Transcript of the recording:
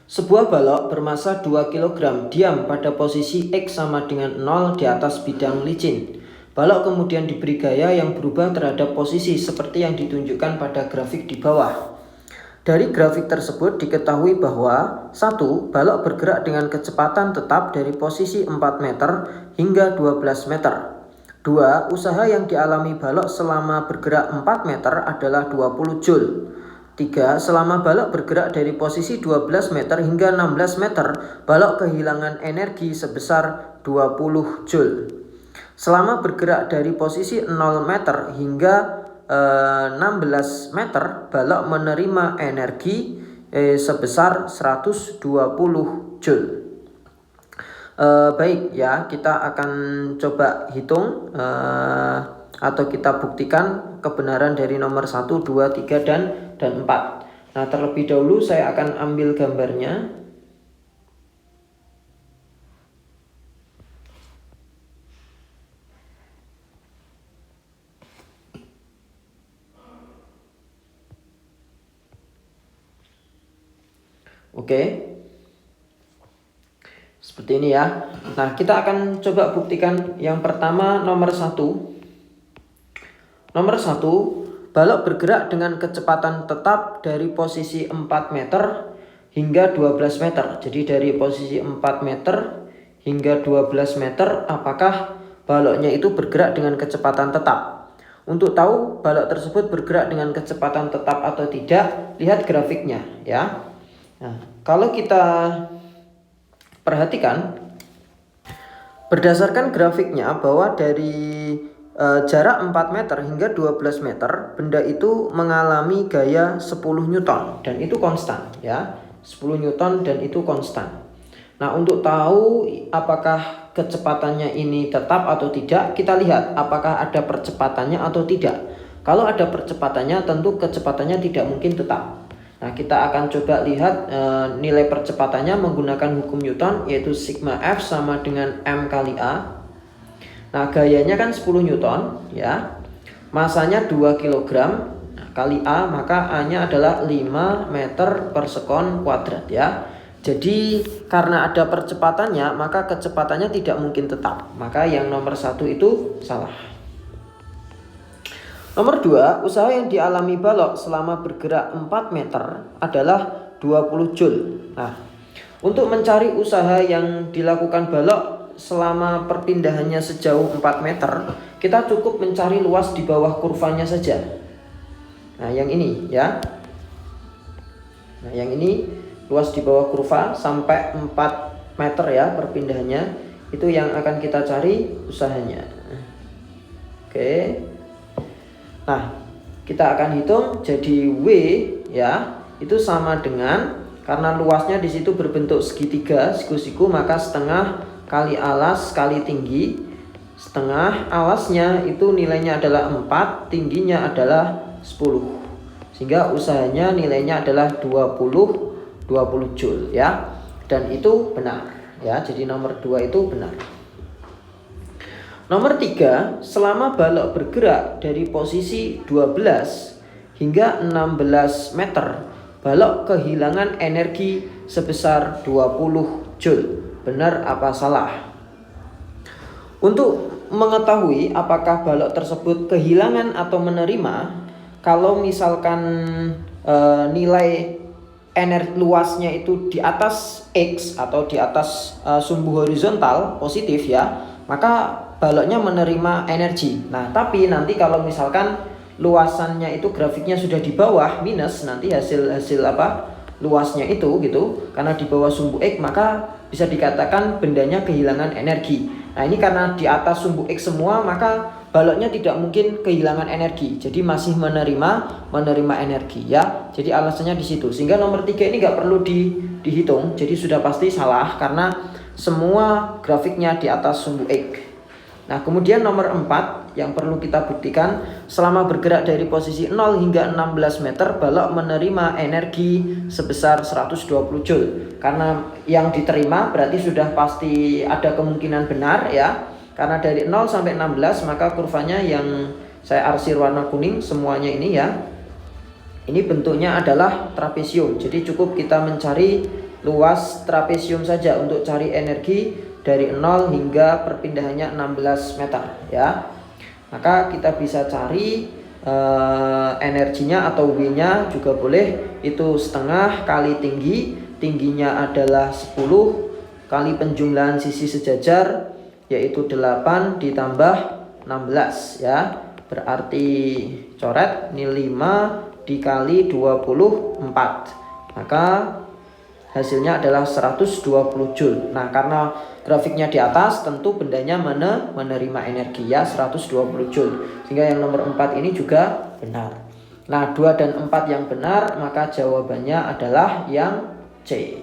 Sebuah balok bermasa 2 kg diam pada posisi X sama dengan 0 di atas bidang licin. Balok kemudian diberi gaya yang berubah terhadap posisi seperti yang ditunjukkan pada grafik di bawah. Dari grafik tersebut diketahui bahwa 1. Balok bergerak dengan kecepatan tetap dari posisi 4 meter hingga 12 meter. 2. Usaha yang dialami balok selama bergerak 4 meter adalah 20 Joule. 3. Selama balok bergerak dari posisi 12 meter hingga 16 meter, balok kehilangan energi sebesar 20 Joule. Selama bergerak dari posisi 0 meter hingga 16 meter, balok menerima energi sebesar 120 Joule. Baik ya, kita akan coba hitung atau kita buktikan kebenaran dari nomor 1, 2, 3, dan 4. Nah, terlebih dahulu saya akan ambil gambarnya. Oke. Seperti ini ya. Nah, kita akan coba buktikan yang pertama nomor 1. Nomor 1, balok bergerak dengan kecepatan tetap dari posisi 4 meter hingga 12 meter. Jadi dari posisi 4 meter hingga 12 meter, apakah baloknya itu bergerak dengan kecepatan tetap? Untuk tahu balok tersebut bergerak dengan kecepatan tetap atau tidak, lihat grafiknya ya. Nah, kalau kita perhatikan berdasarkan grafiknya bahwa dari jarak 4 meter hingga 12 meter, benda itu mengalami gaya 10 Newton dan itu konstan ya. 10 Newton dan itu konstan. Nah, untuk tahu apakah kecepatannya ini tetap atau tidak, kita lihat apakah ada percepatannya atau tidak. Kalau ada percepatannya, tentu kecepatannya tidak mungkin tetap. Nah, kita akan coba lihat nilai percepatannya menggunakan hukum Newton, yaitu sigma F sama dengan M kali A. Nah, gayanya kan 10 Newton ya. Masanya 2 kg kali A, maka A-nya adalah 5 meter per sekon kuadrat ya. Jadi karena ada percepatannya, maka kecepatannya tidak mungkin tetap. Maka yang nomor 1 itu salah. Nomor 2, usaha yang dialami balok selama bergerak 4 meter adalah 20 Joule. Nah, untuk mencari usaha yang dilakukan balok selama perpindahannya sejauh 4 meter, kita cukup mencari luas di bawah kurvanya saja. Nah, yang ini ya. Nah, yang ini luas di bawah kurva sampai 4 meter ya perpindahannya. Itu yang akan kita cari usahanya. Oke. Nah, kita akan hitung jadi W ya, itu sama dengan, karena luasnya di situ berbentuk segitiga, siku-siku, maka setengah kali alas kali tinggi. Setengah alasnya itu nilainya adalah 4, tingginya adalah 10. Sehingga usahanya nilainya adalah 20 Joule ya. Dan itu benar ya. Jadi nomor 2 itu benar. Nomor 3, selama balok bergerak dari posisi 12 hingga 16 meter, balok kehilangan energi sebesar 20 Joule. Benar apa salah? Untuk mengetahui apakah balok tersebut kehilangan atau menerima, kalau misalkan nilai energi luasnya itu di atas X atau di atas sumbu horizontal positif ya, maka baloknya menerima energi. Nah, tapi nanti kalau misalkan luasannya itu grafiknya sudah di bawah minus, nanti hasil luasnya itu gitu, karena di bawah sumbu X, maka bisa dikatakan bendanya kehilangan energi. Nah, ini karena di atas sumbu X semua, maka baloknya tidak mungkin kehilangan energi. Jadi masih menerima energi ya. Jadi alasannya di situ. Sehingga nomor 3 ini nggak perlu dihitung. Jadi sudah pasti salah karena semua grafiknya di atas sumbu X. Nah, kemudian nomor 4 yang perlu kita buktikan, selama bergerak dari posisi 0 hingga 16 meter, balok menerima energi sebesar 120 Joule. Karena yang diterima berarti sudah pasti ada kemungkinan benar ya. Karena dari 0 sampai 16, maka kurvanya yang saya arsir warna kuning semuanya ini ya. Ini bentuknya adalah trapesium. Jadi cukup kita mencari luas trapesium saja untuk cari energi dari 0 hingga perpindahannya 16 meter ya. Maka kita bisa cari energinya atau W-nya juga boleh, itu setengah kali tingginya adalah 10 kali penjumlahan sisi sejajar yaitu 8 ditambah 16 ya. Berarti coret ini 5 dikali 24, maka hasilnya adalah 120 Joule. Nah, karena grafiknya di atas tentu bendanya menerima energi ya 120 Joule. Sehingga yang nomor 4 ini juga benar. Nah, 2 dan 4 yang benar, maka jawabannya adalah yang C.